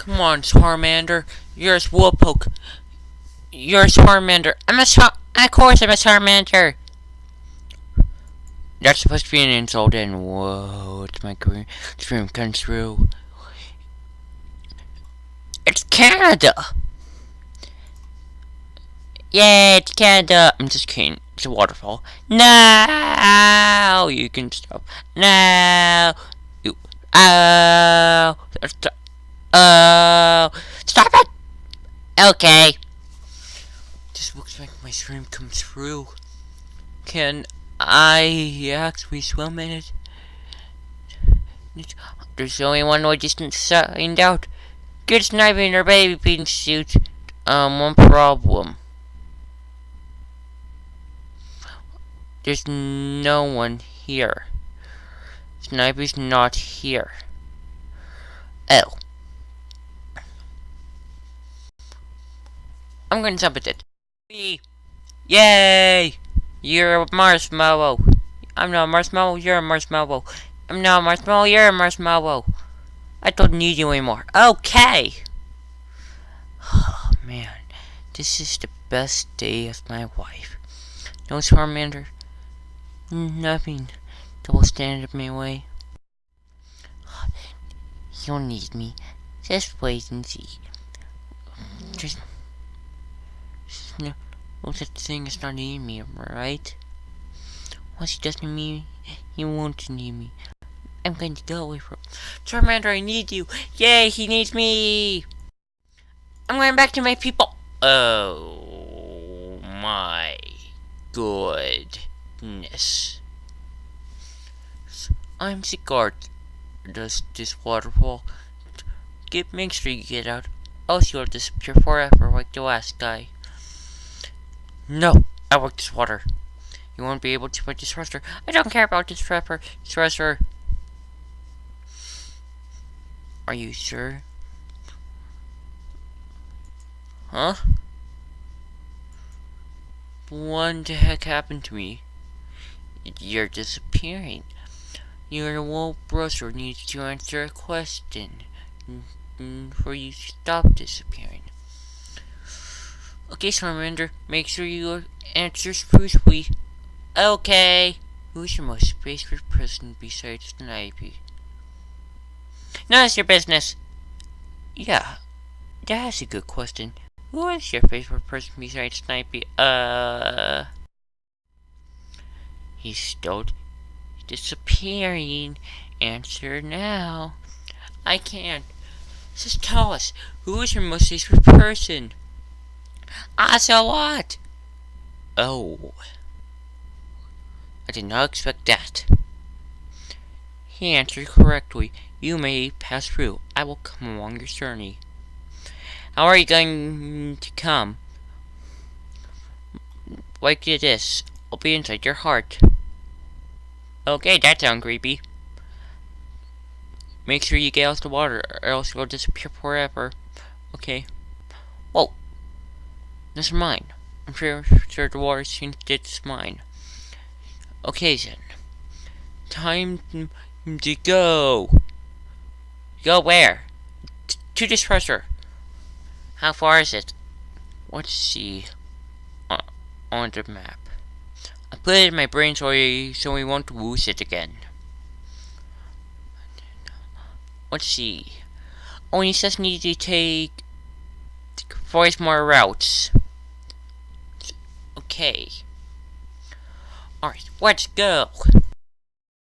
Come on, Charmander. You're a Slowpoke. You're a Charmander. Of course I'm a Charmander. That's supposed to be an insult, and whoa, it's my dream comes true. It's Canada! Yay, it's Canada! I'm just kidding. It's a waterfall. No! You can stop. No! You. Oh! Oh! Stop it! Okay. This looks like my dream comes true. Can I actually swim in it? There's only one way just to find out. Good sniping or baby bean suit. One problem. There's no one here. Sniper's not here. Oh. I'm gonna jump at it. Yay! You're a marshmallow. I'm not a marshmallow, you're a marshmallow. I'm not a marshmallow, you're a marshmallow. I don't need you anymore. Okay! Oh, man. This is the best day of my life. No Charmander. Nothing that will stand in my way. You'll need me. Just wait and see. There's no such thing as not needing me, right? Once he doesn't need me, he won't need me. I'm going to go away from Charmander, I need you. Yay, he needs me. I'm going back to my people. Oh my goodness. I'm scared. Does this waterfall? Make sure you get out. Else you'll disappear forever like the last guy. No, I like this water. You won't be able to fight this treasure. I don't care about this treasure. Are you sure? Huh? What the heck happened to me? You're disappearing. Your little brother needs to answer a question before you stop disappearing. Okay, Charmander, make sure you answer truthfully. Okay. Who's your most favorite person besides Snipey? None of your business. Yeah, that's a good question. Who is your favorite person besides Snipey? He's still disappearing. Answer now. I can't. Just tell us. Who is your most favorite person? Oshawott! Oh. I did not expect that. He answered correctly. You may pass through. I will come along your journey. How are you going to come? Like this. I'll be inside your heart. Okay, that sounds creepy. Make sure you get out of the water, or else you'll disappear forever. Okay. Whoa. This is mine. I'm sure the water thinks it's mine. Okay then. Time to go. Go where? To this treasure. How far is it? Let's see. On the map. I put it in my brain so we won't lose it again. Let's see. Only just need to take 5 more routes. Okay. Alright, let's go.